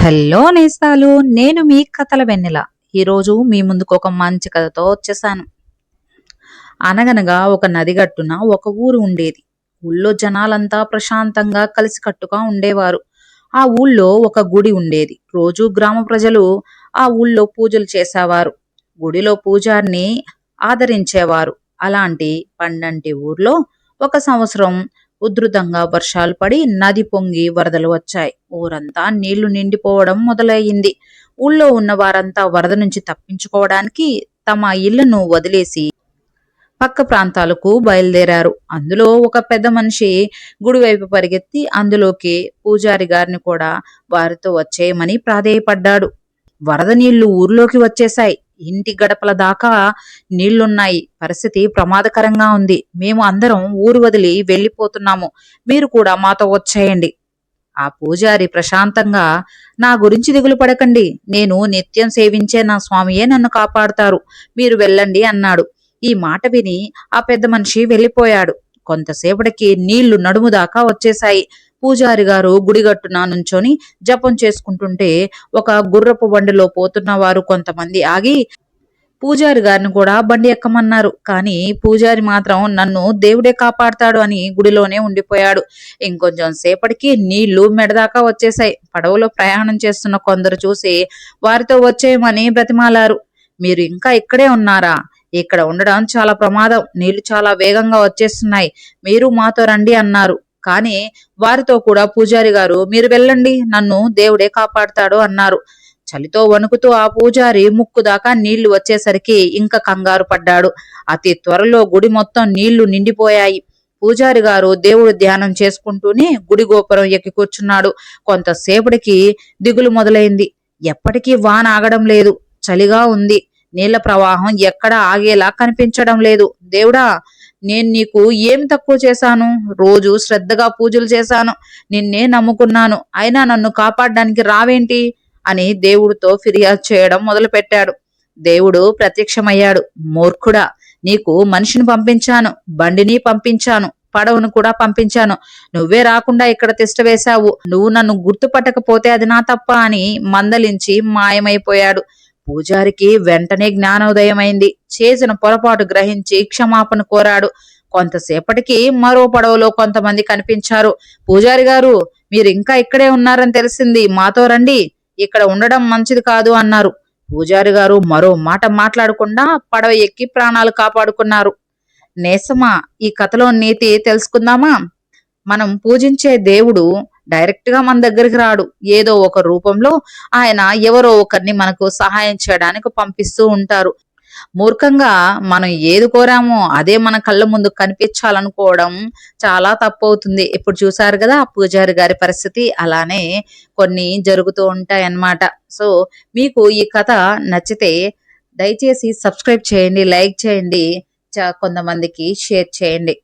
Hello నేస్తాలు, నేను మీ కథల వెన్నెల. ఈరోజు మీ ముందుకు ఒక మంచి కథతో వచ్చేసాను. అనగనగా ఒక నది గట్టున ఒక ఊరు ఉండేది. ఊళ్ళో జనాలంతా ప్రశాంతంగా కలిసికట్టుగా ఉండేవారు. ఆ ఊళ్ళో ఒక గుడి ఉండేది. రోజు గ్రామ ప్రజలు ఆ ఊళ్ళో పూజలు చేసేవారు. గుడిలో పూజారిని ఆదరించేవారు. అలాంటి పండంటి ఊర్లో ఒక సంవత్సరం ఉధృతంగా వర్షాలు పడి నది పొంగి వరదలు వచ్చాయి. ఊరంతా నీళ్లు నిండిపోవడం మొదలయ్యింది. ఊళ్ళో ఉన్న వారంతా వరద నుంచి తప్పించుకోవడానికి తమ ఇళ్లను వదిలేసి పక్క ప్రాంతాలకు బయలుదేరారు. అందులో ఒక పెద్ద మనిషి గుడివైపు పరిగెత్తి అందులోకి పూజారి గారిని కూడా వారితో వచ్చేయమని ప్రాధేయపడ్డాడు. వరద నీళ్లు ఊర్లోకి వచ్చేశాయి. ఇంటి గడపల దాకా నీళ్లున్నాయి. పరిస్థితి ప్రమాదకరంగా ఉంది. మేము అందరం ఊరు వదిలి వెళ్ళిపోతున్నాము. మీరు కూడా మాతో వచ్చేయండి. ఆ పూజారి ప్రశాంతంగా, నా గురించి దిగులు పడకండి. నేను నిత్యం సేవించే నా స్వామియే నన్ను కాపాడుతారు. మీరు వెళ్ళండి అన్నాడు. ఈ మాట విని ఆ పెద్ద మనిషి వెళ్ళిపోయాడు. కొంతసేపటికి నీళ్లు నడుము దాకా వచ్చేశాయి. పూజారి గారు గుడిగట్టున నుంచొని జపం చేసుకుంటుంటే ఒక గుర్రపు బండిలో పోతున్న వారు కొంతమంది ఆగి పూజారి గారిని కూడా బండి ఎక్కమన్నారు. కానీ పూజారి మాత్రం నన్ను దేవుడే కాపాడతాడు అని గుడిలోనే ఉండిపోయాడు. ఇంకొంచెం సేపటికి నీళ్లు మెడదాకా వచ్చేశాయి. పడవలో ప్రయాణం చేస్తున్న కొందరు చూసి వారితో వచ్చేయమని బ్రతిమాలారు. మీరు ఇంకా ఇక్కడే ఉన్నారా? ఇక్కడ ఉండడం చాలా ప్రమాదం. నీళ్లు చాలా వేగంగా వచ్చేస్తున్నాయి. మీరు మాతో రండి అన్నారు. కానీ వారితో కూడా పూజారి గారు, మీరు వెళ్ళండి, నన్ను దేవుడే కాపాడుతాడు అన్నారు. చలితో వణుకుతూ ఆ పూజారి ముక్కు దాకా నీళ్లు వచ్చేసరికి ఇంకా కంగారు పడ్డాడు. అతి త్వరలో గుడి మొత్తం నీళ్లు నిండిపోయాయి. పూజారి గారు దేవుడు ధ్యానం చేసుకుంటూనే గుడి గోపురం ఎక్కి కూర్చున్నాడు. కొంతసేపటికి దిగులు మొదలైంది. ఎప్పటికీ వాన ఆగడం లేదు. చలిగా ఉంది. నీళ్ల ప్రవాహం ఎక్కడా ఆగేలా కనిపించడం లేదు. దేవుడా, నేను నీకు ఏమి తక్కువ చేశాను? రోజు శ్రద్ధగా పూజలు చేశాను. నిన్నే నమ్ముకున్నాను. అయినా నన్ను కాపాడడానికి రావేంటి అని దేవుడితో ఫిర్యాదు చేయడం మొదలుపెట్టాడు. దేవుడు ప్రత్యక్షమయ్యాడు. మూర్ఖుడా, నీకు మనిషిని పంపించాను, బండిని పంపించాను, పడవను కూడా పంపించాను. నువ్వే రాకుండా ఇక్కడ తిష్ట వేశావు. నువ్వు నన్ను గుర్తుపట్టకపోతే అది నా తప్ప అని మందలించి మాయమైపోయాడు. పూజారికి వెంటనే జ్ఞానోదయమైంది. చేసిన పొరపాటు గ్రహించి క్షమాపణ కోరాడు. కొంతసేపటికి మరో పడవలో కొంతమంది కనిపించారు. పూజారి గారు, మీరు ఇంకా ఇక్కడే ఉన్నారని తెలిసింది. మాతో రండి. ఇక్కడ ఉండడం మంచిది కాదు అన్నారు. పూజారి గారు మరో మాట మాట్లాడకుండా పడవ ఎక్కి ప్రాణాలు కాపాడుకున్నారు. నేసమా, ఈ కథలో నీతి తెలుసుకుందామా? మనం పూజించే దేవుడు డైరెక్ట్ గా మన దగ్గరికి రాడు. ఏదో ఒక రూపంలో ఆయన ఎవరో ఒకరిని మనకు సహాయం చేయడానికి పంపిస్తూ ఉంటారు. మూర్ఖంగా మనం ఏది కోరామో అదే మన కళ్ళ ముందు కనిపించాలనుకోవడం చాలా తప్పు అవుతుంది. ఇప్పుడు చూసారు కదా ఆ పూజారి గారి పరిస్థితి. అలానే కొన్ని జరుగుతూ ఉంటాయి అన్నమాట. సో మీకు ఈ కథ నచ్చితే దయచేసి సబ్స్క్రైబ్ చేయండి, లైక్ చేయండి, కొంతమందికి షేర్ చేయండి.